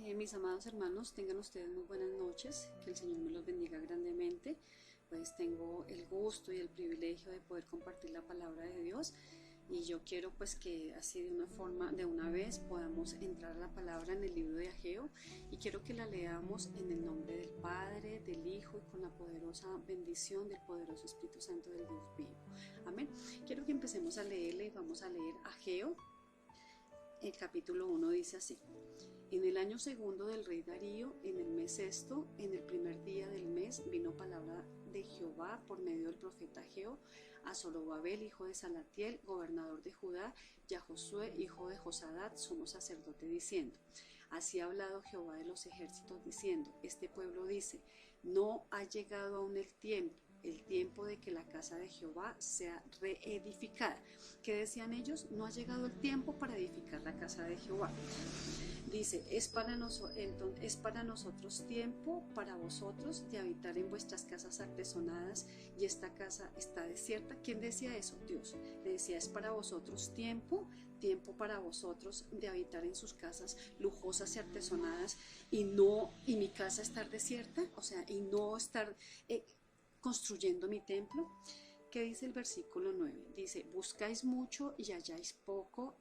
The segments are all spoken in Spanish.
Mis amados hermanos, tengan ustedes muy buenas noches, que el Señor me los bendiga grandemente. Pues tengo el gusto y el privilegio de poder compartir la palabra de Dios, y yo quiero pues que así de una forma, de una vez, podamos entrar a la palabra en el libro de Ageo, y quiero que la leamos en el nombre del Padre, del Hijo y con la poderosa bendición del poderoso Espíritu Santo del Dios vivo. Amén. Quiero que empecemos a leerle y vamos a leer Ageo. El capítulo 1 dice así: en el año segundo del rey Darío, en el mes sexto, en el primer día del mes, vino palabra de Jehová por medio del profeta Ageo a Zorobabel, hijo de Salatiel, gobernador de Judá, y a Josué, hijo de Josadat, sumo sacerdote, diciendo: así ha hablado Jehová de los ejércitos, diciendo: este pueblo dice, no ha llegado aún el tiempo de que la casa de Jehová sea reedificada. ¿Qué decían ellos? No ha llegado el tiempo para edificar la casa de Jehová. Dice, es para nosotros tiempo, para vosotros, de habitar en vuestras casas artesonadas, y esta casa está desierta. ¿Quién decía eso? Dios. Le decía, es para vosotros tiempo para vosotros de habitar en sus casas lujosas y artesonadas, y mi casa estar desierta, o sea, y no estar construyendo mi templo. ¿Qué dice el versículo 9? Dice, buscáis mucho y halláis poco,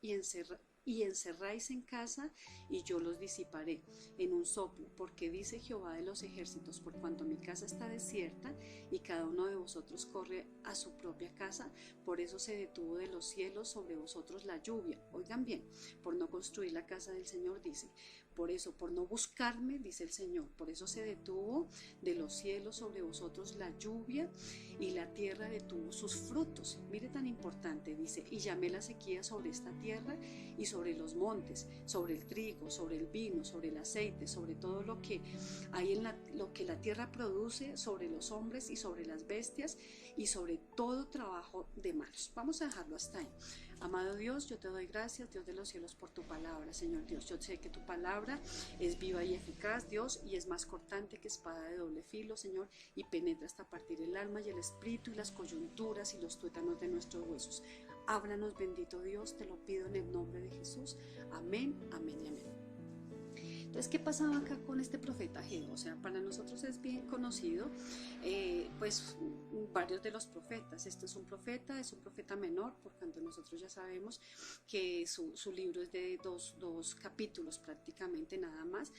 y encerráis en casa, y yo los disiparé en un soplo, porque dice Jehová de los ejércitos, por cuanto mi casa está desierta y cada uno de vosotros corre a su propia casa, por eso se detuvo de los cielos sobre vosotros la lluvia. Oigan bien, por no construir la casa del Señor, dice, por eso, por no buscarme, dice el Señor, por eso se detuvo de los cielos sobre vosotros la lluvia, y la tierra detuvo sus frutos. Mire, tan importante, dice, y llamé la sequía sobre esta tierra y sobre los montes, sobre el trigo, sobre el vino, sobre el aceite, sobre todo lo que hay lo que la tierra produce, sobre los hombres y sobre las bestias, y sobre todo trabajo de manos. Vamos a dejarlo hasta ahí. Amado Dios, yo te doy gracias, Dios de los cielos, por tu palabra, Señor Dios. Yo sé que tu palabra es viva y eficaz, Dios, y es más cortante que espada de doble filo, Señor, y penetra hasta partir el alma y el espíritu y las coyunturas y los tuétanos de nuestros huesos. Háblanos, bendito Dios, te lo pido en el nombre de Jesús. Amén, amén y amén. Entonces, ¿qué pasaba acá con este profeta Ageo? O sea, para nosotros es bien conocido, pues varios de los profetas. Este es un profeta menor, por tanto nosotros ya sabemos que su libro es de dos capítulos prácticamente, nada más.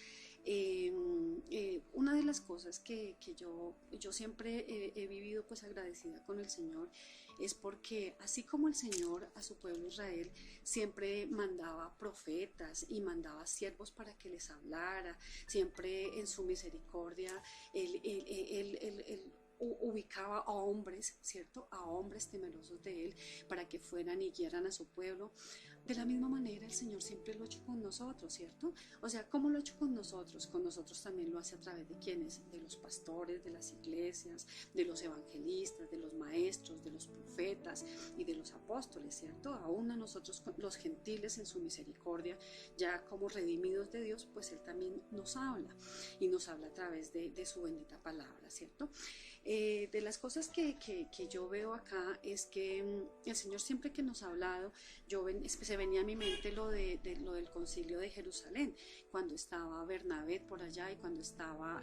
Una de las cosas que yo siempre he vivido pues agradecida con el Señor, es porque así como el Señor a su pueblo Israel siempre mandaba profetas y mandaba siervos para que les hablara, siempre en su misericordia él ubicaba a hombres, ¿cierto? A hombres temerosos de él para que fueran y guiaran a su pueblo. De la misma manera el Señor siempre lo ha hecho con nosotros, ¿cierto? O sea, ¿cómo lo ha hecho con nosotros? Con nosotros también lo hace a través de ¿quiénes? De los pastores, de las iglesias, de los evangelistas, de los maestros, de los profetas y de los apóstoles, ¿cierto? Aún a nosotros, los gentiles, en su misericordia, ya como redimidos de Dios, pues Él también nos habla, y nos habla a través de su bendita palabra, ¿cierto? De las cosas que yo veo acá es que el Señor siempre que nos ha hablado, se venía a mi mente lo del concilio de Jerusalén, cuando estaba Bernabé por allá y cuando estaba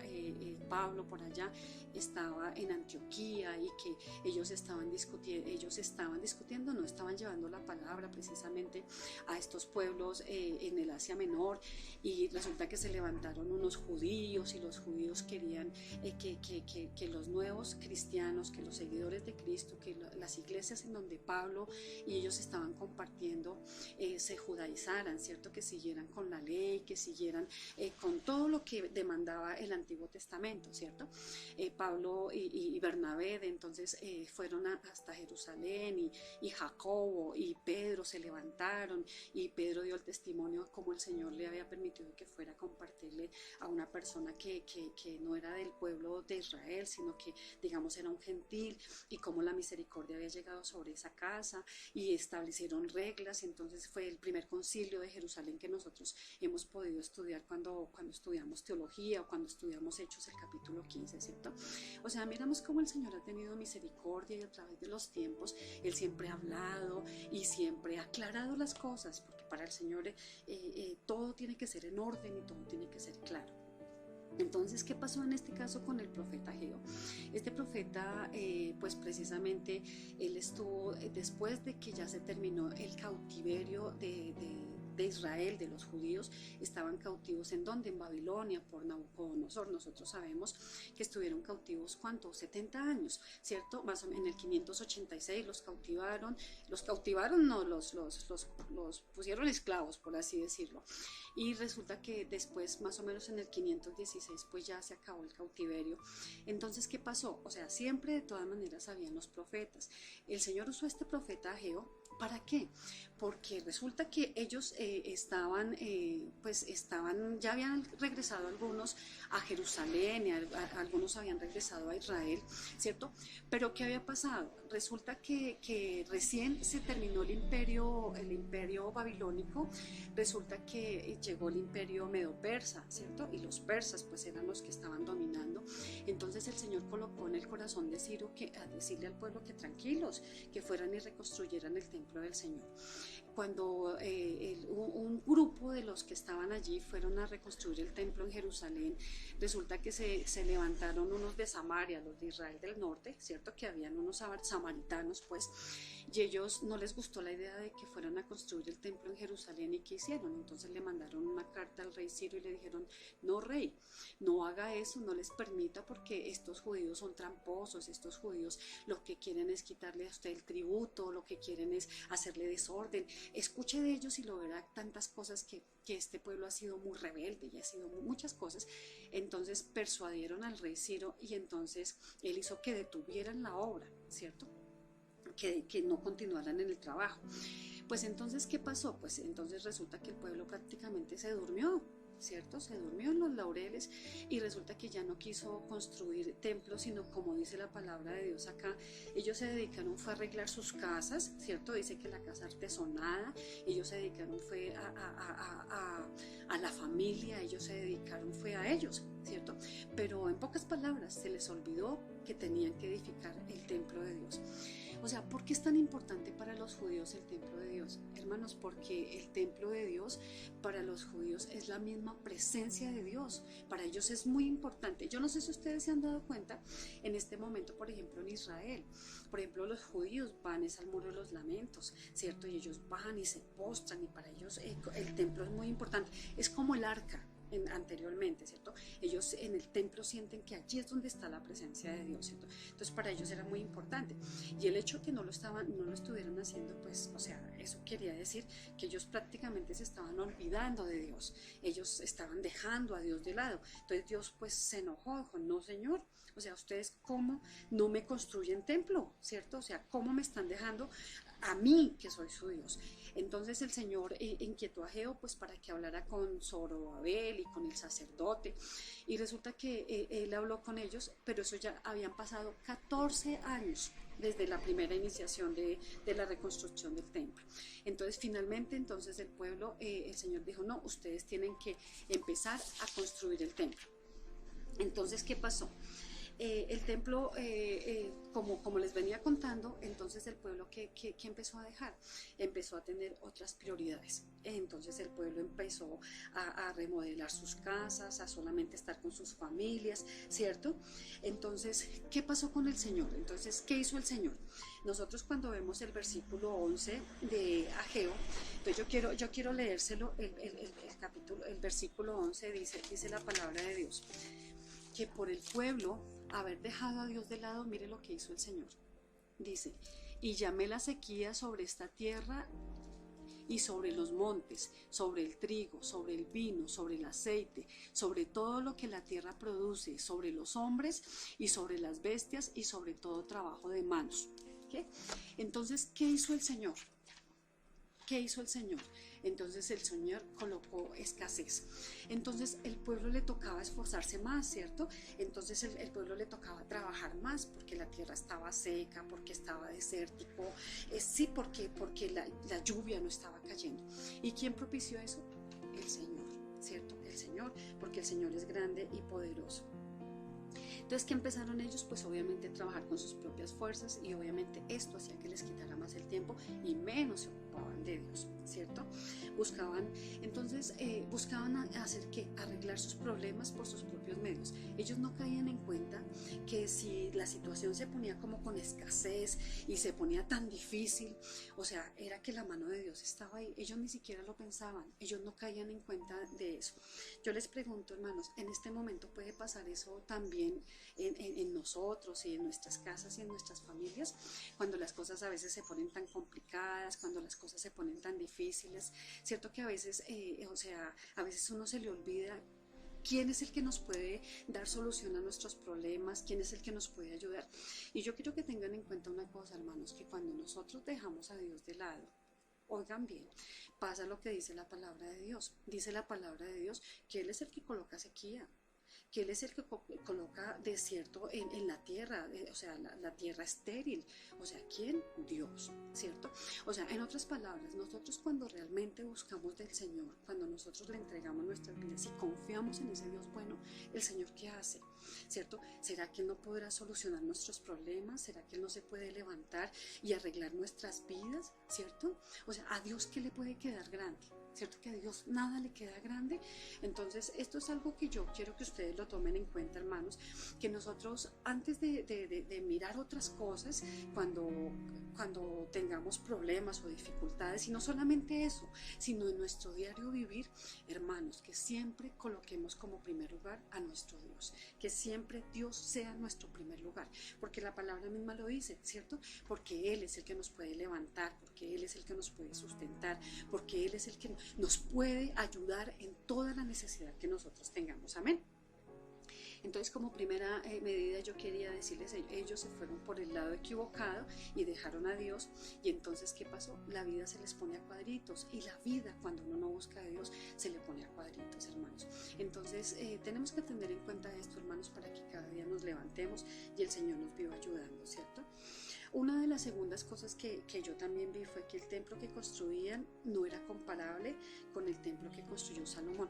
Pablo por allá, estaba en Antioquía, y que ellos estaban discutiendo, no estaban llevando la palabra precisamente a estos pueblos en el Asia Menor, y resulta que se levantaron unos judíos, y los judíos querían que los nuevos cristianos, que los seguidores de Cristo, que las iglesias en donde Pablo y ellos estaban compartiendo se judaizaran, ¿cierto? Que siguieran con la ley, que siguieran con todo lo que demandaba el Antiguo Testamento, ¿cierto? Pablo y Bernabé entonces fueron hasta Jerusalén, y Jacobo y Pedro se levantaron, y Pedro dio el testimonio como el Señor le había permitido que fuera a compartirle a una persona que no era del pueblo de Israel, sino que digamos era un gentil, y cómo la misericordia había llegado sobre esa casa, y establecieron reglas. Entonces fue el primer concilio de Jerusalén que nosotros hemos podido estudiar cuando estudiamos teología, o cuando estudiamos Hechos, el capítulo 15, ¿cierto? O sea, miramos cómo el Señor ha tenido misericordia, y a través de los tiempos Él siempre ha hablado y siempre ha aclarado las cosas, porque Para el Señor todo tiene que ser en orden y todo tiene que ser claro. Entonces, ¿qué pasó en este caso con el profeta Ageo? Este profeta, pues precisamente, él estuvo, después de que ya se terminó el cautiverio de Israel, de los judíos, estaban cautivos ¿en dónde? En Babilonia, por Nabucodonosor. Nosotros sabemos que estuvieron cautivos, ¿cuánto? 70 años, ¿cierto? Más o menos en el 586 los cautivaron, no, los pusieron esclavos, por así decirlo. Y resulta que después, más o menos en el 516, pues ya se acabó el cautiverio. Entonces, ¿qué pasó? O sea, siempre de todas maneras habían los profetas. El Señor usó a este profeta Ageo, ¿para qué? Porque resulta que ellos ya habían regresado algunos a Jerusalén, y algunos habían regresado a Israel, ¿cierto? Pero ¿qué había pasado? Resulta que recién se terminó el imperio babilónico, resulta que llegó el imperio medo-persa, ¿cierto? Y los persas pues eran los que estaban dominando. Entonces el Señor colocó en el corazón de Ciro a decirle al pueblo que tranquilos, que fueran y reconstruyeran el templo del Señor. Cuando un grupo de los que estaban allí fueron a reconstruir el templo en Jerusalén, resulta que se levantaron unos de Samaria, los de Israel del norte, ¿cierto? Que habían unos samaritanos, pues, y ellos no les gustó la idea de que fueran a construir el templo en Jerusalén. ¿Y qué hicieron? Entonces le mandaron una carta al rey Ciro y le dijeron: no, rey, no haga eso, no les permita, porque estos judíos son tramposos, estos judíos lo que quieren es quitarle a usted el tributo, lo que quieren es hacerle desorden. Escuche de ellos y lo verá, tantas cosas que este pueblo ha sido muy rebelde y ha sido muchas cosas. Entonces persuadieron al rey Ciro y entonces él hizo que detuvieran la obra, ¿cierto? Que no continuaran en el trabajo. Pues entonces, ¿qué pasó? Pues entonces resulta que el pueblo prácticamente se durmió, ¿cierto? Se durmió en los laureles y resulta que ya no quiso construir templos, sino, como dice la palabra de Dios acá, ellos se dedicaron fue a arreglar sus casas, ¿cierto? Dice que la casa artesonada, ellos se dedicaron fue a la familia, ellos se dedicaron fue a ellos, ¿cierto? Pero en pocas palabras se les olvidó que tenían que edificar el templo de Dios. O sea, ¿por qué es tan importante para los judíos el templo de Dios? Hermanos, porque el templo de Dios para los judíos es la misma presencia de Dios. Para ellos es muy importante. Yo no sé si ustedes se han dado cuenta en este momento, por ejemplo, en Israel. Por ejemplo, los judíos van al muro de los lamentos, ¿cierto? Y ellos van y se postran, y para ellos el templo es muy importante. Es como el arca. Anteriormente, ¿cierto? Ellos en el templo sienten que allí es donde está la presencia de Dios, ¿cierto? Entonces para ellos era muy importante, y el hecho de que no lo estuvieran haciendo, pues, o sea, eso quería decir que ellos prácticamente se estaban olvidando de Dios, ellos estaban dejando a Dios de lado. Entonces Dios pues se enojó, dijo: no, Señor, o sea, ustedes cómo no me construyen templo, ¿cierto? O sea, cómo me están dejando a mí, que soy su Dios. Entonces el Señor inquietó a Ageo pues para que hablara con Zorobabel y con el sacerdote, y resulta que él habló con ellos, pero eso ya habían pasado 14 años desde la primera iniciación de la reconstrucción del templo. Entonces finalmente entonces el pueblo, el Señor dijo: no, ustedes tienen que empezar a construir el templo. Entonces, ¿qué pasó? El templo, como les venía contando, entonces el pueblo que empezó a dejar, empezó a tener otras prioridades. Entonces el pueblo empezó a remodelar sus casas, a solamente estar con sus familias, ¿cierto? Entonces, ¿qué pasó con el Señor? Entonces, ¿qué hizo el Señor? Nosotros cuando vemos el versículo 11 de Ageo, entonces yo quiero leérselo, el versículo 11 dice la palabra de Dios, que por el pueblo haber dejado a Dios de lado, mire lo que hizo el Señor. Dice: y llamé la sequía sobre esta tierra y sobre los montes, sobre el trigo, sobre el vino, sobre el aceite, sobre todo lo que la tierra produce, sobre los hombres y sobre las bestias y sobre todo trabajo de manos. ¿Qué? Entonces, ¿qué hizo el Señor? ¿Qué hizo el Señor? Entonces el Señor colocó escasez. Entonces el pueblo le tocaba esforzarse más, ¿cierto? Entonces el pueblo le tocaba trabajar más porque la tierra estaba seca, porque estaba desértico, sí, porque la lluvia no estaba cayendo. ¿Y quién propició eso? El Señor, ¿cierto? El Señor, porque el Señor es grande y poderoso. Entonces, ¿qué empezaron ellos? Pues obviamente trabajar con sus propias fuerzas, y obviamente esto hacía que les quitara más el tiempo y menos se ocupaban de Dios, ¿cierto? Buscaban hacer que arreglar sus problemas por sus propios medios. Ellos no caían en cuenta que si la situación se ponía como con escasez y se ponía tan difícil, o sea, era que la mano de Dios estaba ahí. Ellos ni siquiera lo pensaban, ellos no caían en cuenta de eso. Yo les pregunto, hermanos, en este momento puede pasar eso también en nosotros y en nuestras casas y en nuestras familias, cuando las cosas a veces se ponen tan complicadas, cuando las cosas se ponen tan difíciles, cierto que a veces, a veces uno se le olvida quién es el que nos puede dar solución a nuestros problemas, quién es el que nos puede ayudar. Y yo quiero que tengan en cuenta una cosa, hermanos, que cuando nosotros dejamos a Dios de lado, oigan bien, pasa lo que dice la palabra de Dios. Dice la palabra de Dios que Él es el que coloca sequía, que Él es el que coloca desierto en la tierra, o sea, la tierra estéril. O sea, ¿quién? Dios, ¿cierto? O sea, en otras palabras, nosotros cuando realmente buscamos del Señor, cuando nosotros le entregamos nuestras vidas y confiamos en ese Dios bueno, ¿el Señor qué hace? ¿Cierto? ¿Será que Él no podrá solucionar nuestros problemas? ¿Será que Él no se puede levantar y arreglar nuestras vidas? ¿Cierto? O sea, ¿a Dios qué le puede quedar grande? ¿Cierto que a Dios nada le queda grande? Entonces, esto es algo que yo quiero que ustedes lo tomen en cuenta, hermanos, que nosotros antes de mirar otras cosas, cuando tengamos problemas o dificultades, y no solamente eso, sino en nuestro diario vivir, hermanos, que siempre coloquemos como primer lugar a nuestro Dios, que siempre Dios sea nuestro primer lugar, porque la palabra misma lo dice, ¿cierto? Porque Él es el que nos puede levantar, porque Él es el que nos puede sustentar, porque Él es el que nos puede ayudar en toda la necesidad que nosotros tengamos. Amén. Entonces, como primera medida, yo quería decirles, ellos se fueron por el lado equivocado y dejaron a Dios. Y entonces, ¿qué pasó? La vida se les pone a cuadritos, y la vida, cuando uno no busca a Dios, se le pone a cuadritos, hermanos. Entonces, tenemos que tener en cuenta esto, hermanos, para que cada día nos levantemos y el Señor nos viva ayudando, ¿cierto? Una de las segundas cosas que yo también vi fue que el templo que construían no era comparable con el templo que construyó Salomón.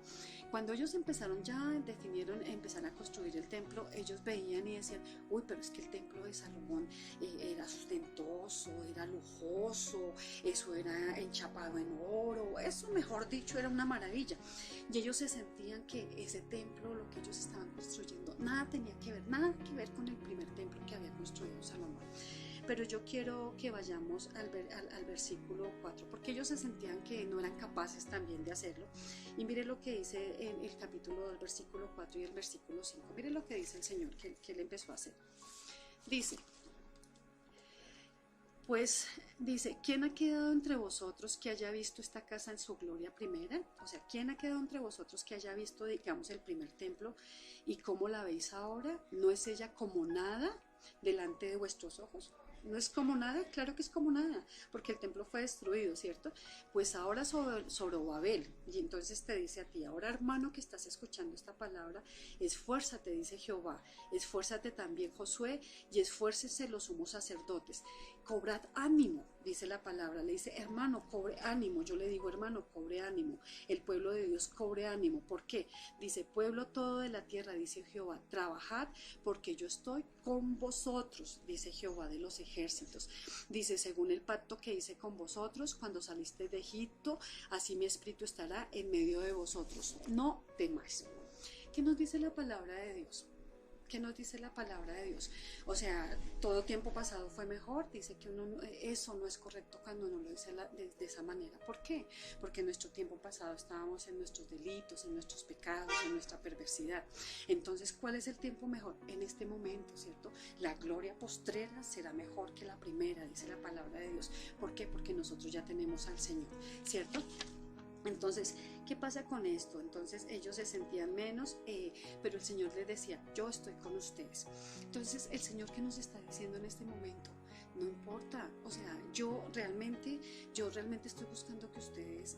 Cuando ellos empezaron, ya definieron empezar a construir el templo, ellos veían y decían, uy, pero es que el templo de Salomón era sustentoso, era lujoso, eso era enchapado en oro, eso, mejor dicho, era una maravilla. Y ellos se sentían que ese templo, lo que ellos estaban construyendo, nada que ver con el primer templo que había construido Salomón. Pero yo quiero que vayamos al versículo 4, porque ellos se sentían que no eran capaces también de hacerlo. Y mire lo que dice en el capítulo del versículo 4 y el versículo 5. Mire lo que dice el Señor que él empezó a hacer. Dice, ¿quién ha quedado entre vosotros que haya visto esta casa en su gloria primera? O sea, ¿quién ha quedado entre vosotros que haya visto, digamos, el primer templo? ¿Y cómo la veis ahora? ¿No es ella como nada delante de vuestros ojos? ¿No es como nada? Claro que es como nada, porque el templo fue destruido, ¿cierto? Pues ahora sobre Babel, y entonces te dice a ti, ahora hermano que estás escuchando esta palabra, esfuérzate, dice Jehová, esfuérzate también Josué, y esfuércese los sumos sacerdotes, cobrad ánimo, dice la palabra, le dice, hermano, cobre ánimo, yo le digo, hermano, cobre ánimo, el pueblo de Dios cobre ánimo, ¿por qué? Dice, pueblo todo de la tierra, dice Jehová, trabajad, porque yo estoy con vosotros, dice Jehová de los ejércitos. Dice, según el pacto que hice con vosotros cuando saliste de Egipto, así mi espíritu estará en medio de vosotros. No temáis. ¿Qué nos dice la palabra de Dios? ¿Qué nos dice la palabra de Dios? O sea, todo tiempo pasado fue mejor. Dice que eso no es correcto cuando uno lo dice de esa manera. ¿Por qué? Porque en nuestro tiempo pasado estábamos en nuestros delitos, en nuestros pecados, en nuestra perversidad. Entonces, ¿cuál es el tiempo mejor? En este momento, ¿cierto? La gloria postrera será mejor que la primera, dice la palabra de Dios. ¿Por qué? Porque nosotros ya tenemos al Señor, ¿cierto? Entonces, ¿qué pasa con esto? Entonces ellos se sentían menos, pero el Señor les decía, yo estoy con ustedes. Entonces, el Señor, ¿qué nos está diciendo en este momento? No importa, o sea, yo realmente estoy buscando que ustedes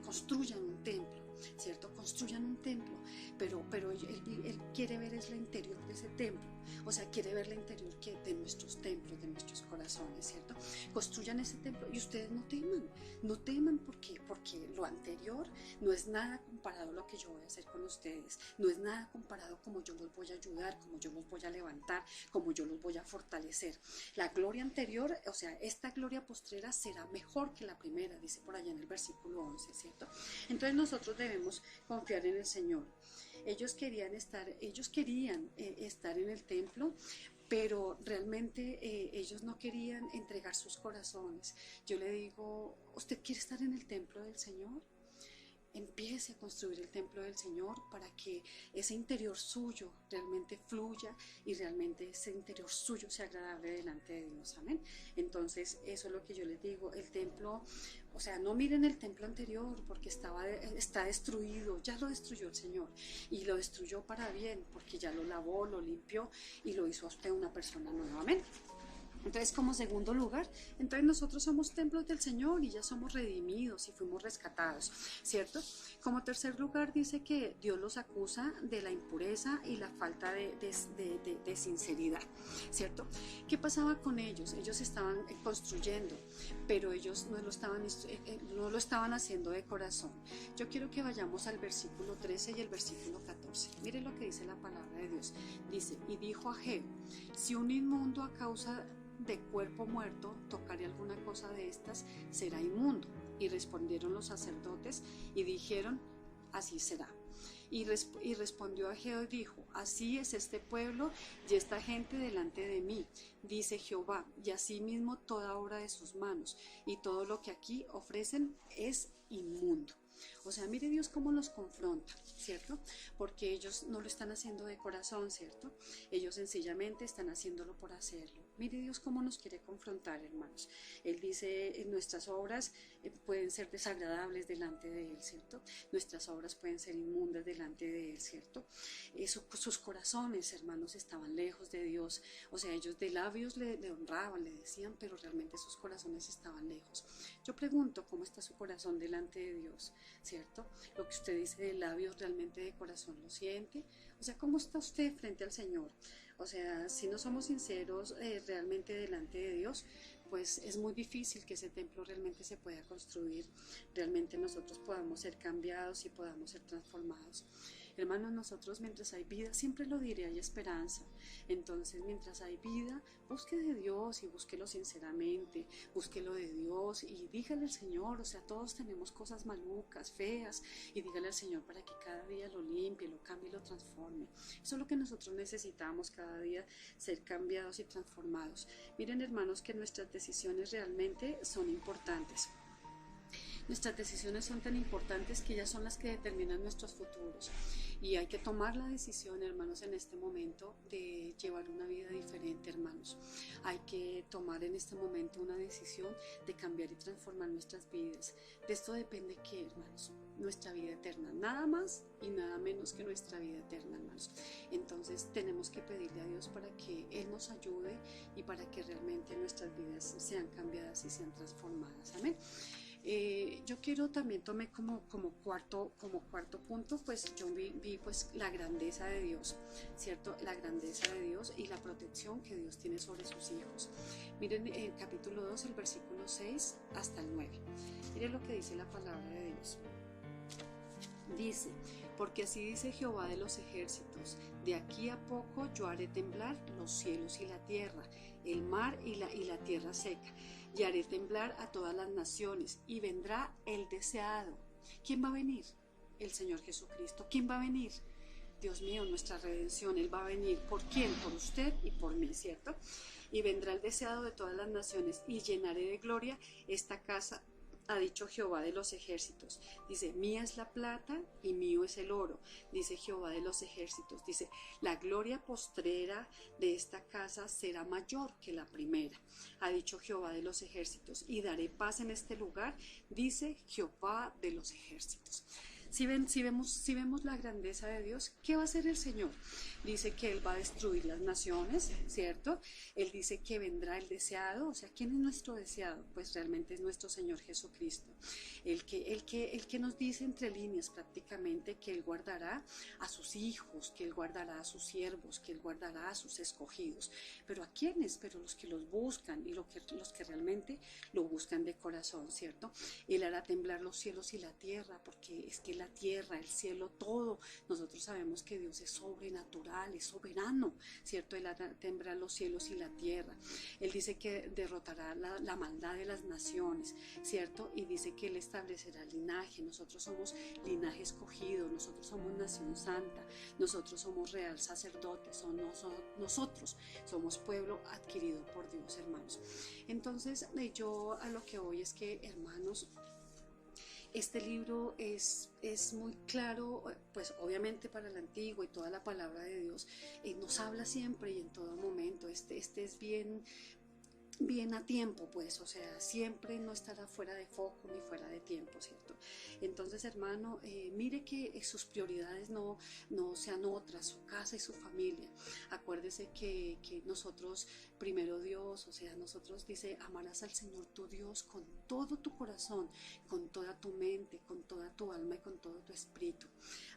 construyan un templo. ¿cierto? Construyan un templo, pero él quiere ver es la interior de ese templo, o sea, quiere ver la interior de nuestros templos, de nuestros corazones, ¿cierto? Construyan ese templo y ustedes no teman porque lo anterior no es nada comparado a lo que yo voy a hacer con ustedes, no es nada comparado como yo los voy a ayudar, como yo los voy a levantar, como yo los voy a fortalecer. La gloria anterior, o sea, esta gloria postrera será mejor que la primera, dice por allá en el versículo 11, ¿cierto? Entonces nosotros debemos confiar en el Señor. Ellos querían estar en el templo, pero realmente ellos no querían entregar sus corazones. Yo le digo, ¿usted quiere estar en el templo del Señor? Empiece a construir el templo del Señor para que ese interior suyo realmente fluya y realmente ese interior suyo sea agradable delante de Dios, amén. Entonces eso es lo que yo les digo, el templo, o sea, no miren el templo anterior porque está destruido, ya lo destruyó el Señor y lo destruyó para bien porque ya lo lavó, lo limpió y lo hizo a usted una persona nueva, amén. Entonces, como segundo lugar, entonces nosotros somos templos del Señor y ya somos redimidos y fuimos rescatados, ¿cierto? Como tercer lugar dice que Dios los acusa de la impureza y la falta de sinceridad, ¿cierto? ¿Qué pasaba con ellos? Ellos estaban construyendo, pero ellos no lo estaban haciendo de corazón. Yo quiero que vayamos al versículo 13 y el versículo 14. Miren lo que dice la palabra de Dios. Dice, y dijo a Ageo, si un inmundo a causa de cuerpo muerto tocare alguna cosa de estas, será inmundo. Y respondieron los sacerdotes y dijeron, así será. Y respondió Ageo y dijo, así es este pueblo y esta gente delante de mí, dice Jehová, y asimismo toda obra de sus manos, y todo lo que aquí ofrecen es inmundo. O sea, mire Dios cómo los confronta, ¿cierto? Porque ellos no lo están haciendo de corazón, ¿cierto? Ellos sencillamente están haciéndolo por hacerlo. Mire Dios cómo nos quiere confrontar, hermanos. Él dice, nuestras obras pueden ser desagradables delante de Él, ¿cierto? Nuestras obras pueden ser inmundas delante de Él, ¿cierto? Sus corazones, hermanos, estaban lejos de Dios. O sea, ellos de labios le honraban, le decían, pero realmente sus corazones estaban lejos. Yo pregunto, ¿cómo está su corazón delante de Dios? ¿Cierto? Lo que usted dice de labios, realmente de corazón lo siente. O sea, ¿cómo está usted frente al Señor? O sea, si no somos sinceros realmente delante de Dios, pues es muy difícil que ese templo realmente se pueda construir, realmente nosotros podamos ser cambiados y podamos ser transformados. Hermanos, nosotros mientras hay vida, siempre lo diré, hay esperanza. Entonces, mientras hay vida, busque de Dios y búsquelo sinceramente, búsquelo de Dios y dígale al Señor, o sea, todos tenemos cosas malucas, feas, y dígale al Señor para que cada día lo limpie, lo cambie y lo transforme. Eso es lo que nosotros necesitamos cada día, ser cambiados y transformados. Miren, hermanos, que nuestras decisiones realmente son importantes. Nuestras decisiones son tan importantes que ellas son las que determinan nuestros futuros y hay que tomar la decisión, hermanos, en este momento de llevar una vida diferente, hermanos. Hay que tomar en este momento una decisión de cambiar y transformar nuestras vidas. De esto depende ¿qué, hermanos? Nuestra vida eterna, nada más y nada menos que nuestra vida eterna, hermanos. Entonces tenemos que pedirle a Dios para que Él nos ayude y para que realmente nuestras vidas sean cambiadas y sean transformadas, amén. Yo quiero también tomé como cuarto punto, pues yo vi pues la grandeza de Dios, ¿cierto? La grandeza de Dios y la protección que Dios tiene sobre sus hijos. Miren el capítulo 2, el versículo 6 hasta el 9. Miren lo que dice la palabra de Dios. Dice, porque así dice Jehová de los ejércitos, de aquí a poco yo haré temblar los cielos y la tierra, el mar y la tierra seca, y haré temblar a todas las naciones, y vendrá el deseado. ¿Quién va a venir? El Señor Jesucristo. ¿Quién va a venir? Dios mío, nuestra redención. Él va a venir. ¿Por quién? Por usted y por mí, ¿cierto? Y vendrá el deseado de todas las naciones, y llenaré de gloria esta casa, ha dicho Jehová de los ejércitos. Dice, mía es la plata y mío es el oro, dice Jehová de los ejércitos. Dice, la gloria postrera de esta casa será mayor que la primera, ha dicho Jehová de los ejércitos, y daré paz en este lugar, dice Jehová de los ejércitos. Si vemos la grandeza de Dios, ¿qué va a hacer el Señor? Dice que Él va a destruir las naciones, ¿cierto? Él dice que vendrá el deseado. O sea, ¿quién es nuestro deseado? Pues realmente es nuestro Señor Jesucristo. El que nos dice entre líneas prácticamente que Él guardará a sus hijos, que Él guardará a sus siervos, que Él guardará a sus escogidos. ¿Pero a quiénes? Pero los que los buscan y los que realmente lo buscan de corazón, ¿cierto? Él hará temblar los cielos y la tierra, porque es que la tierra, el cielo, todo, nosotros sabemos que Dios es sobrenatural, es soberano, ¿cierto? Él hará temblar los cielos y la tierra. Él dice que derrotará la maldad de las naciones, ¿cierto? Y dice que Él establecerá linaje. Nosotros somos linaje escogido, nosotros somos nación santa, nosotros somos real sacerdote, nosotros somos pueblo adquirido por Dios, hermanos. Entonces, yo a lo que voy es que, hermanos, este libro es muy claro, pues obviamente para el Antiguo y toda la palabra de Dios nos habla siempre y en todo momento. Este es bien a tiempo, pues, o sea, siempre no estará fuera de foco ni fuera de tiempo, ¿cierto? Entonces, hermano, mire que sus prioridades no sean otras, su casa y su familia. Acuérdese que nosotros, primero Dios, o sea, nosotros dice, amarás al Señor tu Dios con todo tu corazón, con toda tu mente, con toda tu alma y con todo tu espíritu.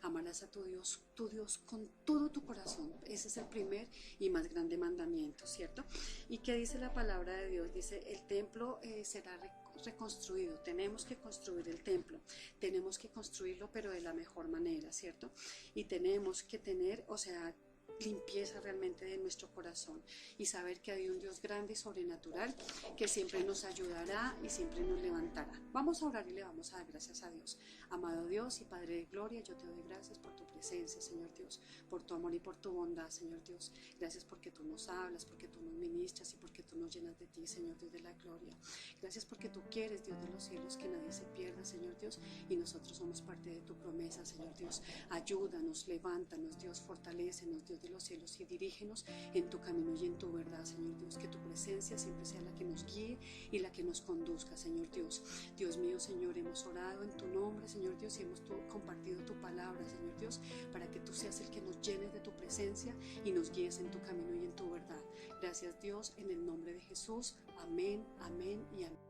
Amarás a tu Dios con todo tu corazón. Ese es el primer y más grande mandamiento, ¿cierto? ¿Y qué dice la palabra de Dios? Dice, el templo será reconstruido. Tenemos que construir el templo, tenemos que construirlo, pero de la mejor manera, ¿cierto? Y tenemos que tener, o sea, limpieza realmente de nuestro corazón y saber que hay un Dios grande y sobrenatural que siempre nos ayudará y siempre nos levantará. Vamos a orar y le vamos a dar gracias a Dios. Amado Dios y Padre de gloria, yo te doy gracias por tu presencia, Señor Dios, por tu amor y por tu bondad, Señor Dios. Gracias porque tú nos hablas, porque tú nos ministras y porque tú nos llenas de ti, Señor Dios de la gloria. Gracias porque tú quieres, Dios de los cielos, que nadie se pierda, Señor Dios, y nosotros somos parte de tu promesa, Señor Dios. Ayúdanos, levántanos, Dios, fortalécenos, Dios de los cielos, y dirígenos en tu camino y en tu verdad, Señor Dios. Que tu presencia siempre sea la que nos guíe y la que nos conduzca, Señor Dios. Dios mío, Señor, hemos orado en tu nombre, Señor Dios, y hemos compartido tu palabra, Señor Dios, para que tú seas el que nos llenes de tu presencia y nos guíes en tu camino y en tu verdad. Gracias, Dios, en el nombre de Jesús. Amén, amén y amén.